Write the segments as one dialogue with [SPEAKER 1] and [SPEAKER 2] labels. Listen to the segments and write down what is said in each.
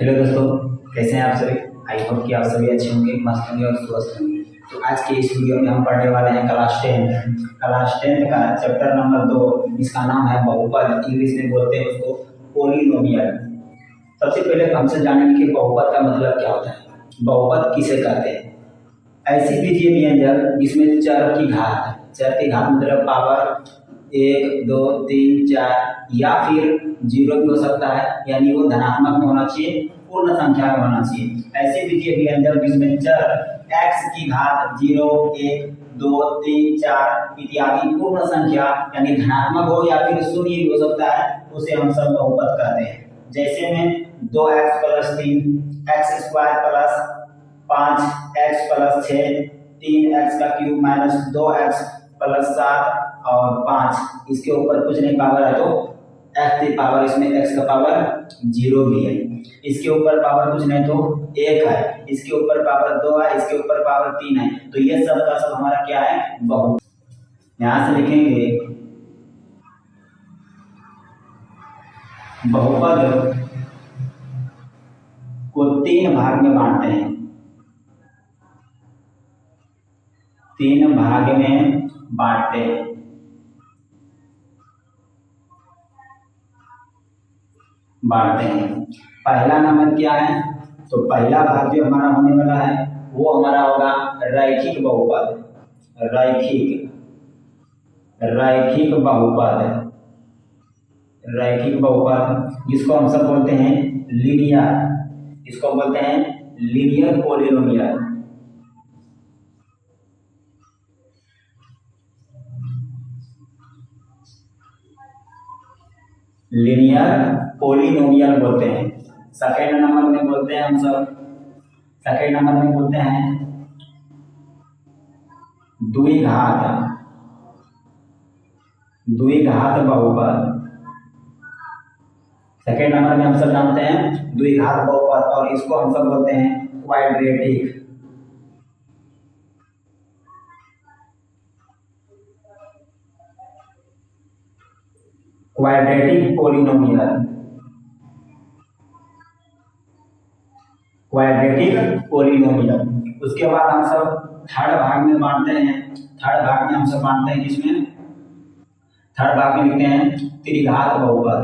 [SPEAKER 1] Hello दोस्तों, कैसे हैं आप सभी। आई होप कि आप सभी अच्छे होंगे, मस्त होंगे और स्वस्थ होंगे। तो आज के इस वीडियो में हम पढ़ने वाले हैं क्लास 10 का चैप्टर नंबर 2। इसका नाम है बहुपद, इंग्लिश में बोलते हैं उसको पोलिनोमियल। सबसे पहले हमसे जानेंगे कि बहुपद का मतलब क्या होता है, बहुपद किसे कहते हैं। ऐसी बीजीय व्यंजक जिसमें चर की घात मतलब पावर 1 2 3 4 या फिर जीरो भी हो सकता है, यानी वो धनात्मक में होना चाहिए, पूर्ण संख्या में होना चाहिए। ऐसे बीजीय व्यंजक जिसमें चर x की घात 0 1 2 3 4 इत्यादि पूर्ण संख्या यानी धनात्मक हो या फिर शून्य भी हो सकता है, उसे हम सब बहुपद कहते हैं। जैसे में 2x plus 3 x square plus 5x+6 3x का क्यूब माइनस 2x+7 और 5, इसके ऊपर कुछ नहीं पावर है तो x की पावर, इसमें x का पावर 0 भी है। इसके ऊपर पावर कुछ नहीं तो 1 है, इसके ऊपर पावर 2 है, इसके ऊपर पावर 3 है। तो ये सब का सब हमारा क्या है, बहुपद। यहां से लिखेंगे बहुपद को 3 भाग में बांटते हैं, 3 भाग में बांटते हैं। पहला नंबर क्या है, तो पहला भाग जो हमारा होने वाला है वो हमारा होगा रैखिक बहुपद। रैखिक बहुपद जिसको हम सब बोलते हैं लीनियर, इसको बोलते हैं लीनियर पोलिनोमियल। लीनियर पोलिनोमियल बोलते हैं। सेकेंड नंबर में बोलते हैं हम सब, सेकेंड नंबर में बोलते हैं द्विघात बहुपद। सेकेंड नंबर में हम सब जानते हैं द्विघात बहुपद, और इसको हम सब बोलते हैं क्वाड्रेटिक पोलिनोमियल। उसके बाद हम सब थर्ड भाग में बांटते हैं। थर्ड भाग में हम सब बांटते हैं किसमें, थर्ड भाग में लिखते हैं त्रिघात बहुपद।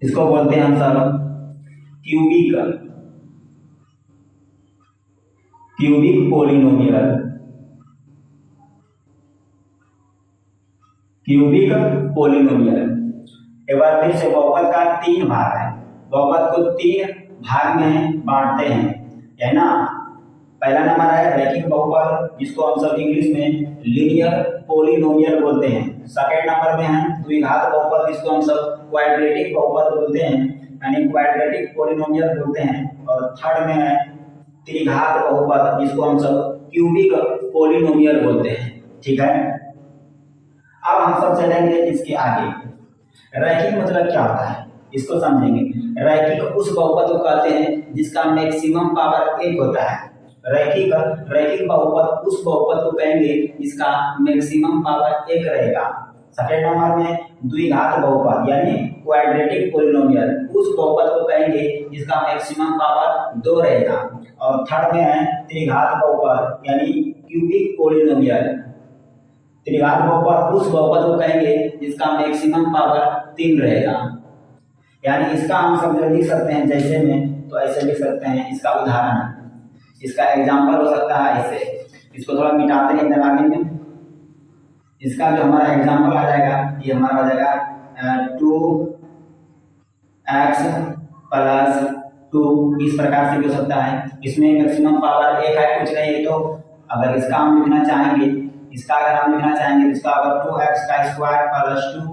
[SPEAKER 1] इसको बोलते हैं हम सब क्यूबिक पोलिनोमियल। एक बार फिर से बहुपद का 3 भाग है, बहुपद को 3 भाग में बांटते हैं, है ना। पहला नंबर है रैखिक बहुपद जिसको हम सब इंग्लिश में लीनियर पोलिनोमियल बोलते हैं। सेकेंड नंबर में है द्विघात बहुपद जिसको हम सब क्वाड्रेटिक बहुपद बोलते हैं, यानी क्वाड्रेटिक पोलिनोमियल बोलते हैं। और थर्ड में है त्रिघात बहुपद जिसको हम सब क्यूबिक पोलिनोमियल बोलते हैं। ठीक है, अब हम सब चलेंगे इसके आगे। रैखिक मतलब क्या होता है इसको समझेंगे। रैखिक उस बहुपद को कहते हैं जिसका मैक्सिमम पावर 1 होता है। रैखिक बहुपद उस बहुपद को कहेंगे जिसका मैक्सिमम पावर 1 रहेगा। सेकेंड नंबर में द्विघात बहुपद यानी क्वाड्रेटिक पोलिनोमियल, उस बहुपद को कहेंगे जिसका मैक्सिमम पावर 2 रहेगा। और थर्ड में है त्रिघात बहुपद यानी क्यूबिक पोलिनोमियल। त्रिघात बहुपद उस बहुपद को कहेंगे जिसका मैक्सिमम पावर 3 रहेगा। यानी इसका हम सब लिख सकते हैं जैसे में, तो ऐसे लिख सकते हैं। इसका उदाहरण, इसका एग्जाम्पल हो सकता है ऐसे, इसको थोड़ा मिटाते हैं इधर आगे में। इसका जो हमारा एग्जाम्पल आ जाएगा, ये हमारा हो जाएगा 2x+2, इस प्रकार से भी हो सकता है। इसमें मैक्सिमम पावर 1 है, कुछ नहीं है। तो अगर इसका हम लिखना चाहेंगे, इसका अगर 2x² + 2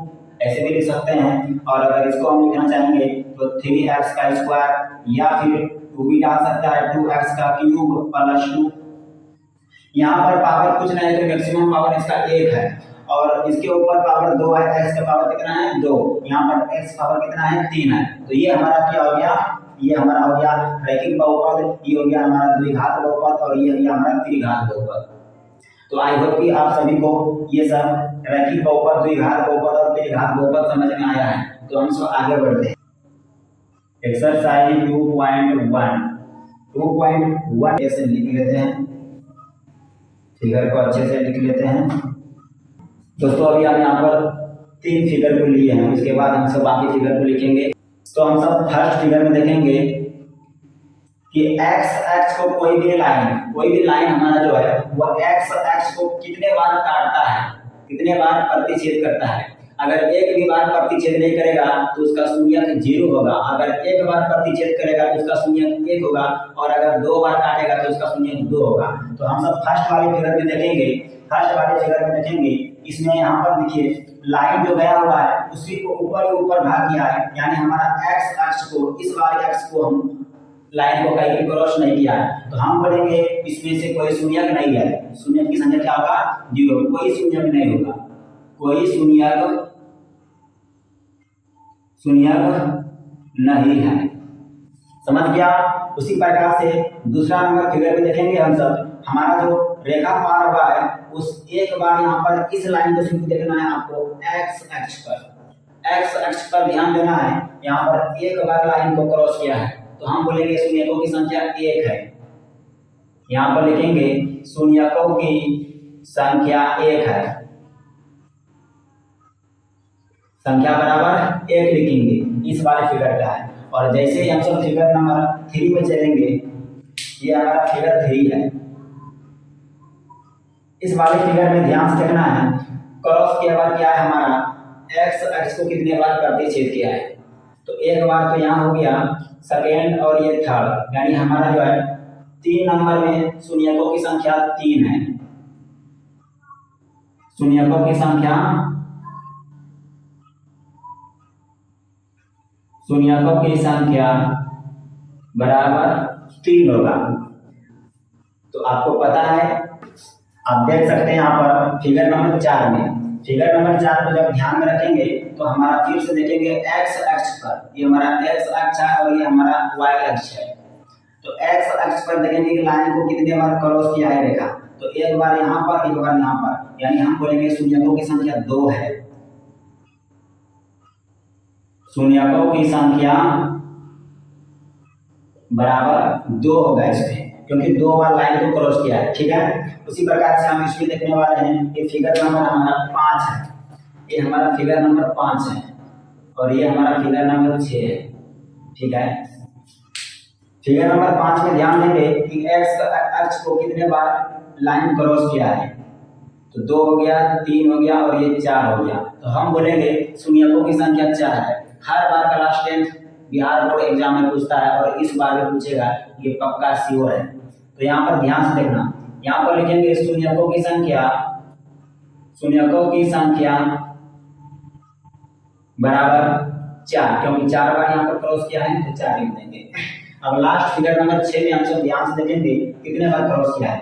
[SPEAKER 1] ऐसे भी लिख सकते हैं। और अगर इसको हम लिखना चाहेंगे तो 3x² या फिर 2 भी डाल सकता है, 2x³ + 2। यहाँ पर पावर कुछ नहीं है तो मैक्सिमम पावर इसका 1 है, और इसके ऊपर पावर 2 है, x का पावर कितना है 2, यहाँ पर x पावर कितना है 3 है। तो ये हमारा क्या हो गया, ये हमारा हो गया रैखिक बहुपद, ये हो गया हमारा द्विघात बहुपद, और ये हो गया हमारा त्रिघात बहुपद। तो आई होप कि आप सभी को ये सब रैखिक बहुपद, द्विघात बहुपद और त्रिघात बहुपद समझ में आया है। तो हम सब आगे बढ़ते हैं। एक्सरसाइज 2.1 ऐसे लिख लेते हैं, फिगर को अच्छे से लिख लेते हैं। दोस्तों अभी हम यहाँ पर 3 फिगर को लिए हैं, उसके बाद हम सब बाकी फिगर को लिखेंगे। तो हम सब फर्स्ट फिगर में देखेंगे कि एक्स एक्स को कोई भी लाइन हमारा जो है वो एक्स एक्स को कितने बार काटता है, कितने बार प्रतिच्छेद करता है। अगर एक भी बार प्रतिच्छेद नहीं करेगा तो उसका शून्यक 0 होगा, अगर एक बार प्रतिच्छेद करेगा तो उसका शून्यक 1 होगा, और अगर 2 बार काटेगा तो उसका शून्यक 2 होगा। तो हम सब फर्स्ट वाले फिगर में देखेंगे, इसमें यहाँ पर देखिए लाइन जो गया हुआ है उसी को ऊपर भाग किया है, यानी हमारा एक्स अक्ष को, इस वाले अक्ष को हम लाइन को कहीं क्रॉस नहीं किया है। तो हम बोलेंगे इसमें से कोई शून्यक नहीं है, शून्यक की संख्या क्या होगा 0, कोई शून्यक नहीं होगा, कोई शून्यक नहीं है। समझ गया। उसी प्रकार से दूसरा नंबर फिगर में देखेंगे हम सब, हमारा जो रेखा पार हुआ है उस एक बार यहाँ पर इस लाइन को सिर्फ देखना है आपको एक्स अक्ष पर ध्यान देना है। यहाँ पर एक बार लाइन को क्रॉस किया है तो हम बोलेंगे शून्यकों की संख्या 1 है। यहाँ पर लिखेंगे शून्यकों की संख्या 1 है, संख्या बराबर 1 लिखेंगे, इस वाले फिगर का है। और जैसे ही हम सब फिगर नंबर 3 में चलेंगे, ये हमारा फिगर 3 है। इस वाले फिगर में ध्यान से देखना है, क्रॉस के बाद क्या है हमारा एक्स अक्ष को कितने बार प्रतिच्छेद किया है। तो एक बार तो यहाँ हो गया, सेकेंड और ये थर्ड, यानी हमारा जो है 3 नंबर में शून्यकों की संख्या 3 है। शून्यकों की संख्या बराबर 3 होगा। तो आपको पता है, आप देख सकते हैं यहाँ पर फिगर नंबर 4 में, फिगर नंबर 4 को जब ध्यान में रखेंगे तो हमारा फिर से देखेंगे एक्स अक्ष पर, ये हमारा एक्स अक्ष है और ये हमारा वाई अक्ष है। तो एक्स अक्ष पर देखेंगे कि लाइन को कितने बार क्रॉस किया है रेखा, तो एक बार यहाँ पर, एक बार यहाँ पर, यानी हम बोलेंगे शून्यकों की संख्या 2 है। शून्यकों की संख्या बराबर 2 होगा इसमें, क्योंकि 2 बार लाइन को क्रॉस किया है। ठीक है। उसी प्रकार से हम इसमें देखने वाले हैं कि फिगर नंबर हमारा 5 है, ये हमारा फिगर नंबर 5 है और ये हमारा फिगर नंबर 6 है। ठीक है। फिगर नंबर 5 में ध्यान देंगे कि एक्स अक्ष को कितने बार लाइन क्रॉस किया है, तो 2 हो गया, 3 हो गया और ये 4 हो गया। तो हम बोलेंगे शून्यकों की संख्या 4 है। हर बार क्लास 10 बिहार बोर्ड एग्जाम में पूछता है और इस बार भी पूछेगा, ये पक्का श्योर है। तो यहाँ पर ध्यान से देखना, यहाँ पर लिखेंगे शून्यकों की संख्या बराबर 4, क्योंकि 4 बार यहाँ पर क्रॉस किया है तो 4 लिख देंगे। अब लास्ट फिगर नंबर 6 में हम सब ध्यान से देखेंगे कितने बार क्रॉस किया है।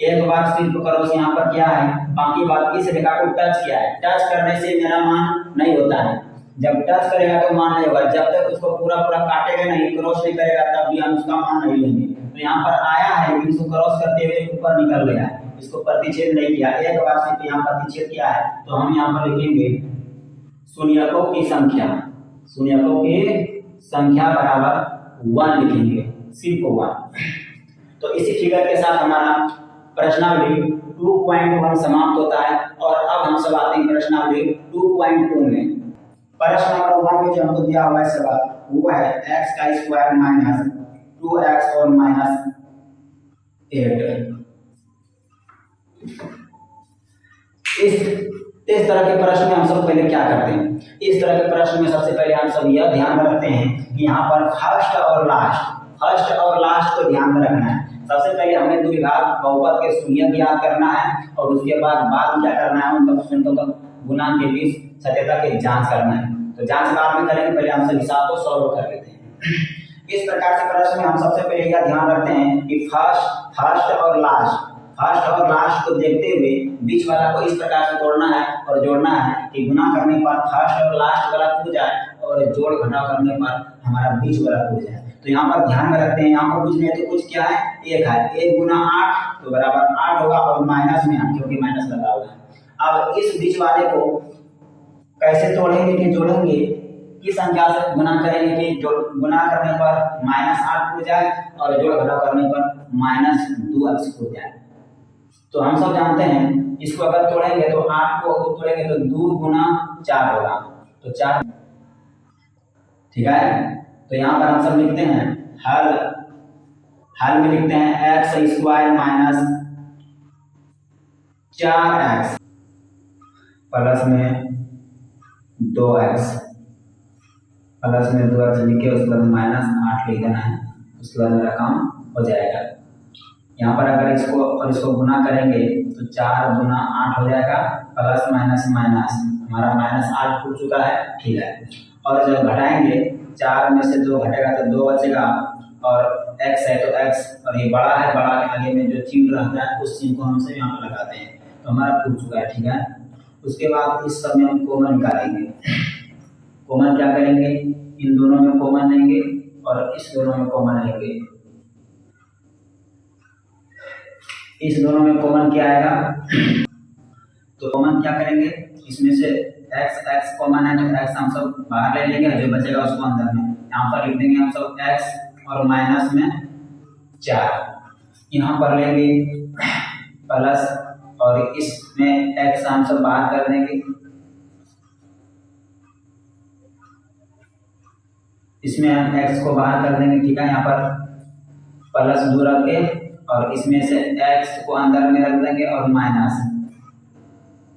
[SPEAKER 1] एक बार सिर्फ क्रॉस यहाँ पर किया है, बाकी बात इस रेखा को टच किया है। टच करने से मेरा मान नहीं होता है, जब टच करेगा तो मान नहीं होगा, जब तक उसको पूरा काटेगा नहीं, क्रॉस नहीं करेगा, तब भी हम उसका मान नहीं लेंगे। तो यहाँ पर आया है लेकिन इसको क्रॉस करते हुए ऊपर निकल गया है, इसको प्रतिच्छेद नहीं किया, एक बार सिर्फ यहाँ प्रतिच्छेद किया है। तो हम यहाँ पर लिखेंगे शून्यकों की संख्या बराबर 1 लिखेंगे, सिर्फ 1। तो इसी फिगर के साथ हमारा प्रश्नावली 2.1 समाप्त होता है। और अब हम सब आते हैं प्रश्नावली 2.2 में। प्रश्न नंबर 1 में जो हमको दिया हुआ है सवाल, वो है x का स्क्वायर माइनस 2x और माइनस 8। इस तरह के प्रश्न में हम सब पहले क्या करते हैं, इस तरह के प्रश्न में सबसे पहले हम सब यह ध्यान रखते हैं कि यहाँ पर फर्स्ट और लास्ट को ध्यान में रखना है। सबसे पहले हमें द्विघात बहुपद के शून्यक ज्ञात करना है और उसके बाद क्या करना है, उनका शून्यों का गुणांक के बीच सत्यता की जांच करना है। तो जांच बाद में करेंगे, पहले हम सब हिसाब को सॉल्व कर लेते हैं। इस प्रकार से प्रश्न में हम सबसे पहले यह ध्यान रखते हैं कि फर्स्ट और लास्ट को देखते हुए बीच वाला को इस प्रकार से तोड़ना है और जोड़ना है कि गुना करने पर फर्स्ट और लास्ट वाला कूद जाए और जोड़ घटाव करने पर हमारा बीच वाला कूद जाए। तो यहाँ पर ध्यान में रखते हैं, यहाँ पर कुछ नहीं है तो कुछ क्या है, एक है, 1 गुना 8 तो बराबर 8 होगा और माइनस में 8 क्योंकि माइनस लगा हुआ है। अब इस बीच वाले को कैसे तोड़ेंगे कि जोड़ेंगे, किस संख्या से गुना करेंगे कि जो गुना करने पर -8 हो जाए और जोड़ घटाव करने पर -2x हो जाए। तो हम सब जानते हैं इसको अगर तोड़ेंगे तो 8 को तोड़ेंगे तो 2 गुना 4 होगा, तो 4, ठीक है। तो यहाँ पर हम सब लिखते हैं हल में लिखते हैं x² माइनस 4x प्लस में 2x लिख के उसके बाद -8 लिख देना है, उसके बाद मेरा काम हो जाएगा। यहाँ पर अगर इसको गुना करेंगे तो 4 गुना 8 हो जाएगा, प्लस माइनस माइनस हमारा -8 हो चुका है, ठीक है। और जब घटाएंगे 4 में से 2 घटेगा तो 2 बचेगा और x है तो x, और ये बड़ा है, बड़ा के आगे में जो चिन्ह रहता है उस चिन्ह को हम से यहाँ पर लगाते हैं, तो हमारा पूछ चुका है, ठीक है। उसके बाद इस सब में हम कॉमन निकालेंगे। कॉमन क्या करेंगे, इन दोनों में कॉमन लेंगे और इस दोनों में कॉमन लेंगे। इस दोनों में कॉमन क्या आएगा, तो कॉमन क्या करेंगे, इसमें से x कॉमन है तो x हम सब बाहर ले लेंगे, जो बचेगा उसको अंदर में यहाँ पर लिख देंगे हम सब x और माइनस में 4 यहाँ पर लेंगे प्लस, और इसमें x हम सब बाहर कर देंगे, इसमें हम x को बाहर कर देंगे, ठीक है। यहाँ पर प्लस 2 रख के और इसमें से x को अंदर में रख देंगे और माइनस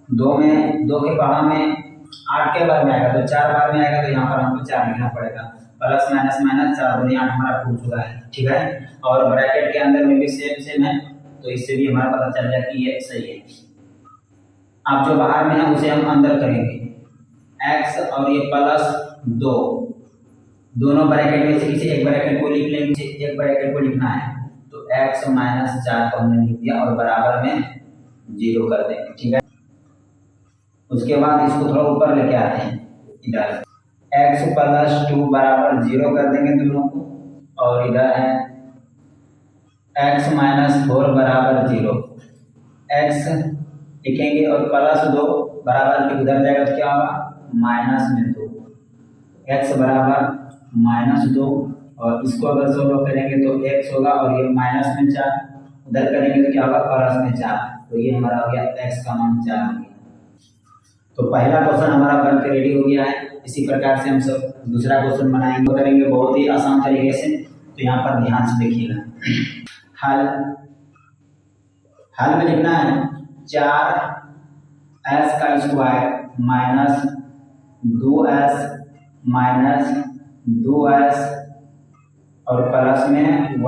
[SPEAKER 1] 2 के पहाड़ा में 8 के बार में आएगा तो 4 बार में आएगा, तो यहाँ पर हमको 4 लिखना पड़ेगा, प्लस माइनस माइनस 4 दूनी 8 हमारा पूछ चुका है, ठीक है। और ब्रैकेट के अंदर में भी सेम है, तो इससे भी हमारा पता चल जाए कि ये सही है। अब जो बाहर में है उसे हम अंदर करेंगे, x और ये प्लस 2 दोनों ब्रैकेट में से किसी एक ब्रैकेट को लिख लेंगे, एक ब्रैकेट को लिखना है तो x माइनस 4 को हमने लिख दिया और बराबर में 0 कर देंगे, ठीक है। उसके बाद इसको थोड़ा ऊपर लेके आते हैं, इधर x प्लस 2 बराबर 0 कर देंगे दोनों को, और इधर है x माइनस 4 बराबर 0, x लिखेंगे और प्लस 2 बराबर के उधर जाएगा तो क्या होगा, माइनस में 2, x बराबर -2, और इसको अगर सोल्व करेंगे तो x होगा और ये माइनस में 4 उधर करेंगे तो क्या होगा, प्लस में 4, तो ये हमारा हो गया x का मान 4 हो गया। तो पहला क्वेश्चन हमारा बन के रेडी हो गया है। इसी प्रकार से हम सब दूसरा क्वेश्चन बनाएंगे, करेंगे बहुत ही आसान तरीके से, तो यहाँ पर ध्यान से देखिएगा। हल में लिखना है 4s का square minus 2s minus 2s और प्लस में y।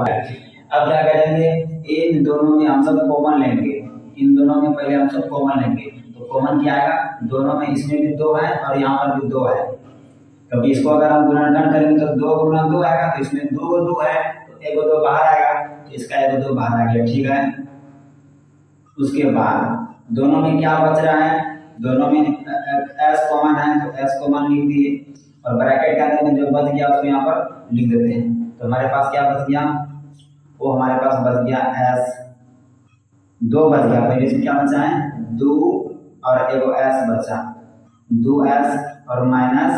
[SPEAKER 1] अब क्या करेंगे, इन दोनों में हम सब कॉमन लेंगे, इन दोनों में पहले हम सब कॉमन लेंगे, तो कॉमन क्या आएगा, दोनों में इसमें भी 2 है और यहाँ पर भी 2 है, क्योंकि इसको अगर हम गुणनखंड करेंगे तो 2 गुना 2 आएगा, तो इसमें 2 है तो 1 2 बाहर आएगा, तो इसका 1 2 बाहर आ गया, ठीक है। उसके बाद दोनों में क्या बच रहा है, दोनों में s कॉमन है तो s कॉमन लिख दिए, और ब्रैकेट के अंदर में जो बच गया उसको यहाँ पर लिख देते हैं, तो हमारे पास क्या बच गया, वो हमारे पास बच गया s, 2 बच गया, पहले से क्या बचा है 2 और एगो s बचा, 2s और माइनस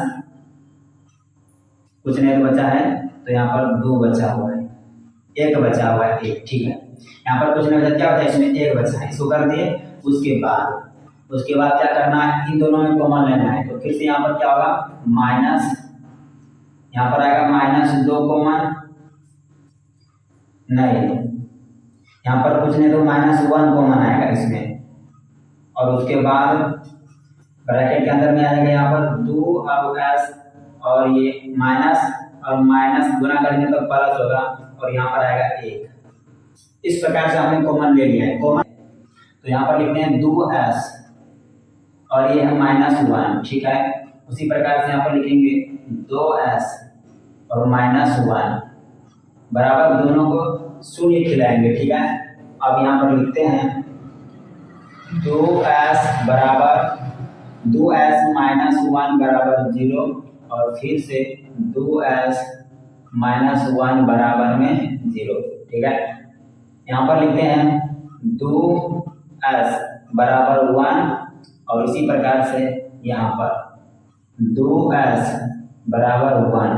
[SPEAKER 1] कुछ नहीं बचा है, तो यहाँ पर 2 बचा हुआ है, 1 बचा हुआ है, 1, ठीक है। यहाँ पर कुछ नहीं बचा, क्या बचा, इसमें 1 बचा है, इसको कर दिए। उसके बाद क्या करना है, इन दोनों में कॉमन लेना है, तो फिर से यहाँ पर क्या होगा, माइनस, यहाँ पर आएगा -2 कॉमन नहीं, यहाँ पर कुछ नहीं तो -1 कॉमन आएगा इसमें, और उसके बाद ब्रैकेट के अंदर में आएगा यहाँ पर 2 और s और ये माइनस और माइनस गुना करेंगे तो प्लस होगा, और यहाँ पर आएगा 1। इस प्रकार से हमने कॉमन ले लिया है, कॉमन, तो यहाँ पर लिखते हैं 2s और ये है -1, ठीक है। उसी प्रकार से यहाँ पर लिखेंगे 2s और -1 बराबर, दोनों को शून्य खिलाएंगे, ठीक है। अब यहाँ पर लिखते हैं 2s बराबर 2s -1 बराबर 0, और फिर से 2s -1 बराबर में 0। ठीक है, यहाँ पर लिखते हैं 2s बराबर 1 और इसी प्रकार से यहाँ पर 2s बराबर 1।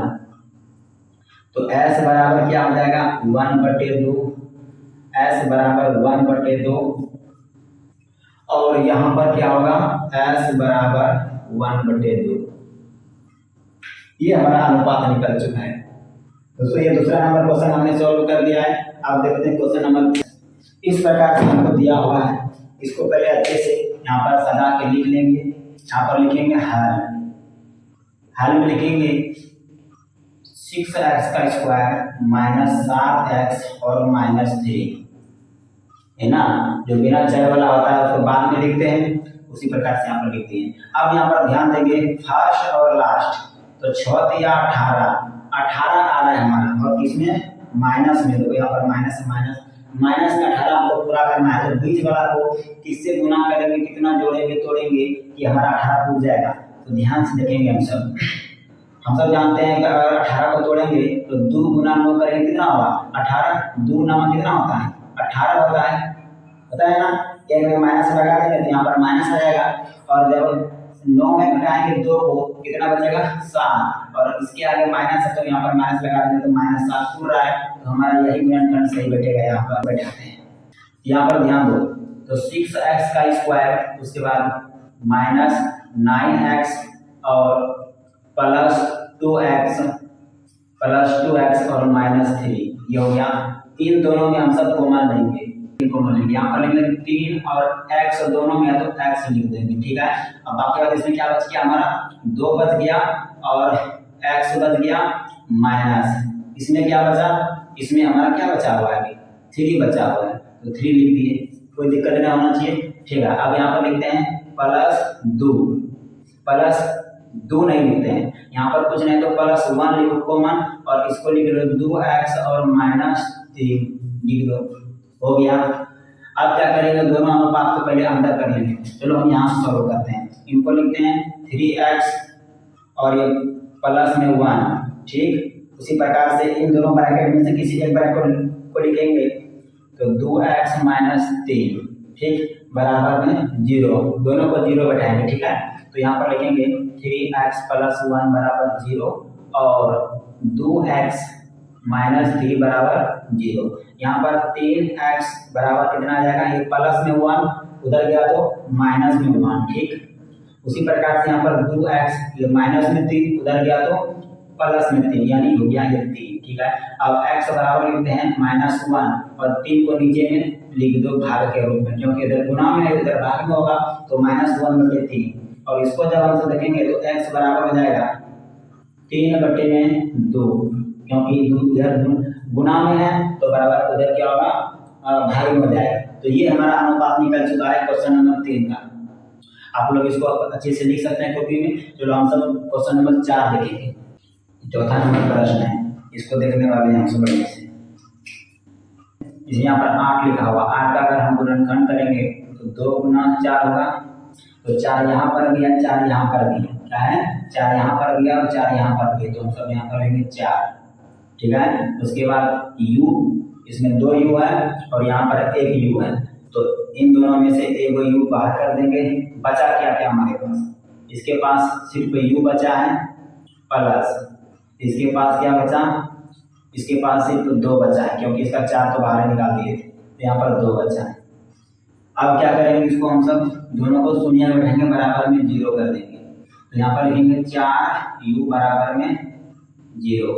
[SPEAKER 1] तो s बराबर क्या हो जाएगा 1/2, s बराबर 1/2 और यहाँ पर क्या होगा s बराबर 1/2। ये हमारा अनुपात निकल चुका है दोस्तों। ये दूसरा नंबर क्वेश्चन हमने सॉल्व कर दिया है। आप देखते हैं क्वेश्चन नंबर इस प्रकार से हमको दिया हुआ है। इसको पहले अच्छे से यहाँ पर सजा के लिख लेंगे। यहाँ पर लिखेंगे हल में लिखेंगे 6x का स्क्वायर -7x और -3 है ना, जो बिना चर वाला होता है उसको बाद में लिखते हैं, उसी प्रकार से यहाँ पर लिखते हैं। अब यहाँ पर ध्यान देंगे फर्स्ट और लास्ट, तो 6 या 18 आ रहा है हमारा और इसमें माइनस में, देखो यहाँ पर माइनस का 18 हमको पूरा करना है। तो बीच वाला को किससे गुना करेंगे, कितना जोड़ेंगे तोड़ेंगे कि हमारा 18 पूछ जाएगा। तो ध्यान से देखेंगे हम सब जानते हैं कि अगर 18 को तोड़ेंगे तो 2 गुना 9 करेंगे कितना होगा 18, 2 नामा कितना होता है 18 होता है ना। एक में माइनस लगा देंगे तो यहाँ पर माइनस आ जाएगा और जब 9 में घटाएंगे 2 को कितना बचेगा 7 और इसके आगे माइनस है तो यहाँ पर माइनस लगा देंगे तो -7 पूरा रहा है। तो हमारा यही गुणनखंड सही बैठेगा। यहाँ पर बैठाते हैं, यहाँ पर ध्यान दो। तो 6x का स्क्वायर, उसके बाद -9x और +2x और -3, ये हो गया। इन दोनों में हम सब कॉमन लेंगे, यहाँ पर लिख लेंगे 3 और x दोनों में है तो x लिख देंगे। ठीक है, अब बाकी वाला इसमें क्या बच गया हमारा 2 बच गया और x बच गया माइनस, इसमें क्या बचा, इसमें हमारा क्या बचा हुआ है 3 बचा हुआ है तो 3 लिख दिए, कोई दिक्कत नहीं होना चाहिए। ठीक है, अब यहाँ पर लिखते हैं +2 नहीं लिखते हैं, यहाँ पर कुछ नहीं तो +1 लिखो कॉमन और इसको लिख लो 2x और -3 लिख दो, हो गया। अब क्या करेंगे, दोनों अनुपात को पहले अंदर कर लेंगे। चलो हम यहाँ से सॉल्व करते हैं। इनको लिखते हैं 3x और ये प्लस में 1। ठीक, उसी प्रकार से इन दोनों ब्रैकेट में से किसी एक ब्रैकेट को लिखेंगे तो 2x -3 ठीक बराबर में 0, दोनों को 0 बैठाएंगे। ठीक है, तो यहाँ पर लिखेंगे 3x + 1 बराबर 0 और 2x -3 बराबर 0। यहाँ पर 3x बराबर कितना आ जाएगा, ये प्लस में 1 उधर गया तो माइनस में 1। ठीक, उसी प्रकार से यहाँ पर 2x, ये माइनस में 3 उधर गया तो प्लस में 3, यानी हो गया ये 3। ठीक है, अब x बराबर लिखते हैं -1 और 3 को नीचे में लिख दो भाग के रूप में, क्योंकि इधर गुना में है इधर भाग में होगा तो -1/3 और इसको जब हम से देखेंगे तो x बराबर हो जाएगा 3/2, क्योंकि इधर गुना में है तो बराबर उधर क्या होगा भाग में हो जाएगा। तो ये हमारा अनुपात निकल चुका है क्वेश्चन नंबर 3 का। आप लोग इसको अच्छे से लिख सकते हैं कॉपी में। चलो हम सब क्वेश्चन नंबर 4 देखेंगे, चौथा नंबर प्रश्न है, इसको देखने वाले हैं हम सब बढ़िया से। इस यहाँ पर 8 लिखा हुआ, 8 का अगर हम गुणनखंड करेंगे तो 2 × 4 होगा, तो 4 यहाँ पर गया 4 यहाँ पर गया, क्या है 4 यहाँ पर गया और 4 यहाँ पर गया, तो हम सब यहाँ पर लेंगे 4। ठीक है, उसके बाद u, इसमें 2 u है और यहाँ पर 1 u है, तो इन दोनों में से एक u बाहर कर देंगे। बचा क्या क्या हमारे पास, इसके पास सिर्फ u बचा है प्लस, इसके पास क्या बचा, इसके पास सिर्फ 2 बचा है, क्योंकि इसका 4 तो बाहर निकाल दिए थे, तो यहाँ पर 2 बचा है। अब क्या करेंगे, इसको हम सब दोनों को शून्य में बैठाएंगे, बराबर में 0 कर देंगे। तो यहाँ पर लिखेंगे 4u बराबर में 0,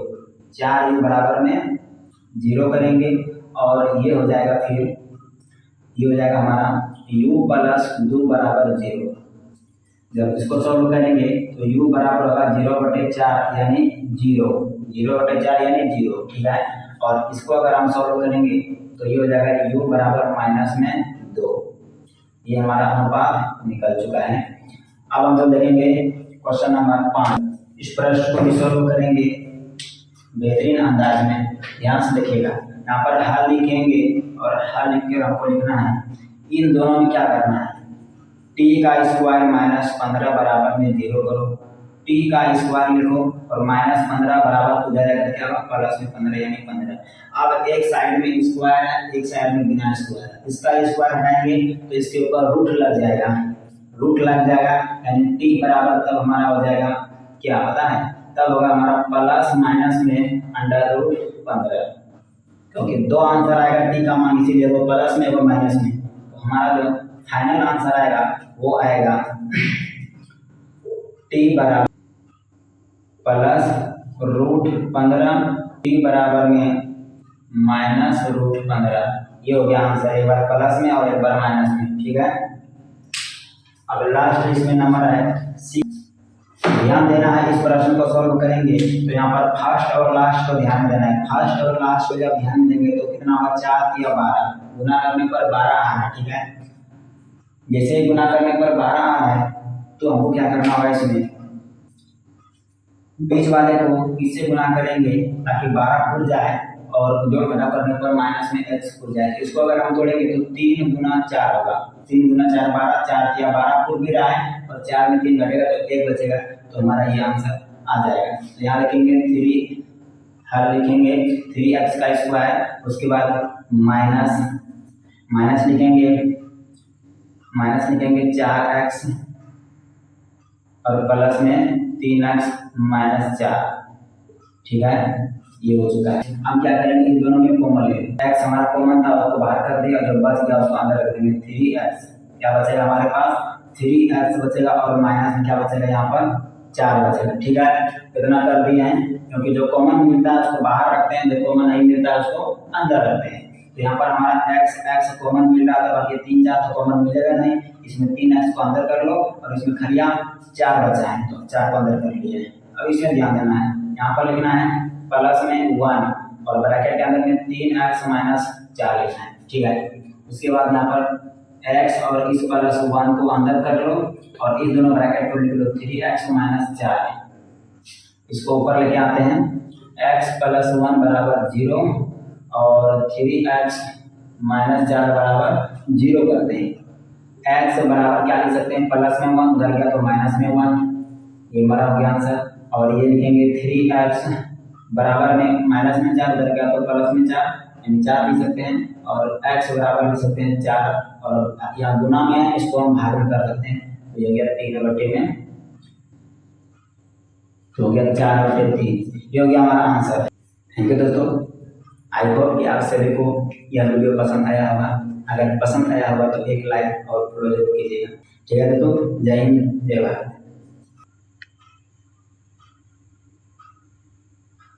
[SPEAKER 1] 4u बराबर में 0 करेंगे और ये हो जाएगा, फिर ये हो जाएगा हमारा u + 2 बराबर 0। जब इसको सॉल्व करेंगे तो u बराबर होगा 0/4 यानी 0/4 यानी 0। ठीक है, और इसको अगर हम सॉल्व करेंगे तो ये हो जाएगा u बराबर -2। ये हमारा अनुपात निकल चुका है। अब हम सब देखेंगे क्वेश्चन नंबर 5। इस प्रश्न को भी सॉल्व करेंगे बेहतरीन अंदाज में, ध्यान से देखिएगा। यहाँ पर हल लिखेंगे और हल लिख के हमको लिखना है इन दोनों में क्या करना है, t का स्क्वायर -15 बराबर में 0 करो, t टी का स्क्वायर लिखो और -15 बराबर हो जाएगा क्या होगा प्लस में 15 यानी 15। अब एक साइड में स्क्वायर है एक साइड में बिना स्क्वायर है, इसका स्क्वायर हटाएंगे तो इसके ऊपर रूट लग जाएगा, रूट लग जाएगा यानी टी बराबर तब हमारा हो जाएगा क्या पता है, तब होगा हमारा प्लस माइनस में √15, क्योंकि दो आंसर आएगा टी का मान इसीलिए वो प्लस में वो माइनस में, तो हमारा जो फाइनल आंसर आएगा वो आएगा टी बराबर +√15 टी बराबर में -√15। ये हो गया आंसर, एक बार प्लस में और एक बार माइनस में, ठीक है। अब लास्ट इसमें नंबर है सी। ध्यान देना है, इस प्रश्न को सॉल्व करेंगे तो यहाँ पर फर्स्ट और लास्ट को ध्यान देना है। फर्स्ट और लास्ट को जब ध्यान देंगे तो कितना होगा 4 या 12, गुना करने पर 12 आना, ठीक है। जैसे ही गुना करने पर 12 आना है तो हमको क्या करना होगा, इसमें बीच वाले को किससे गुना करेंगे ताकि 12 खुल जाए और जोड़ घटा करने पर माइनस में x खुल जाए। इसको अगर हम जोड़ेंगे तो 3 गुना 4 होगा, 3 गुना 4 12, 4 या 12 खुल भी रहा है और 4 में 3 घटेगा तो 1 बचेगा, तो हमारा ये आंसर आ जाएगा। तो यहाँ लिखेंगे 3, हर लिखेंगे 3x का स्क्वायर, उसके बाद माइनस लिखेंगे 4x और प्लस में 3x - 4, ठीक है। ये हो चुका है। हम क्या करेंगे, इन दोनों में कॉमन ले, x हमारा कॉमन था उसको बाहर कर दिया, जो बच गया उसको अंदर रख देंगे। 3x क्या बचेगा हमारे पास, 3x बचेगा और माइनस में क्या बचेगा यहाँ पर 4 बचेगा, ठीक है। इतना कर दिए हैं, क्योंकि जो कॉमन मिलता है उसको बाहर रखते हैं, जो कॉमन नहीं मिलता है उसको अंदर रखते हैं। तो यहाँ पर हमारा x कॉमन मिल रहा था, बाकी 3 4 तो कॉमन मिलेगा नहीं, इसमें 3x को अंदर कर लो और इसमें खलिया 4 बचा है तो 4 को अंदर कर लिए। अब इसमें ध्यान देना है, यहाँ पर लिखना है प्लस में 1 और ब्रैकेट के अंदर में 3x - 4 लिखना है, ठीक है। उसके बाद यहाँ पर x और इस +1 को अंदर कर लो और इस दोनों ब्रैकेट को लिख लो 3x - 4, इसको ऊपर लेके आते हैं, x + 1 बराबर 0 और 3x - 4 बराबर 0 करते हैं। x बराबर क्या लिख सकते हैं, प्लस में 1 उधर गया तो माइनस में 1, ये हमारा हो गया आंसर। और ये लिखेंगे 3x बराबर में माइनस में 4 उधर गया तो प्लस में 4 यानी 4 लिख सकते हैं, और x बराबर लिख सकते हैं 4, और यहाँ गुना में है इसको हम भाग में कर सकते हैं, तो ये हो गया 3/3 में, तो हो गया 4/3, ये हो गया हमारा आंसर। थैंक यू दोस्तों, आई होप कि आप सभी को यह वीडियो पसंद आया होगा। अगर पसंद आया होगा तो एक लाइक और फॉलो जरूर कीजिएगा, ठीक है दोस्तों। जय हिंद, जय भारत।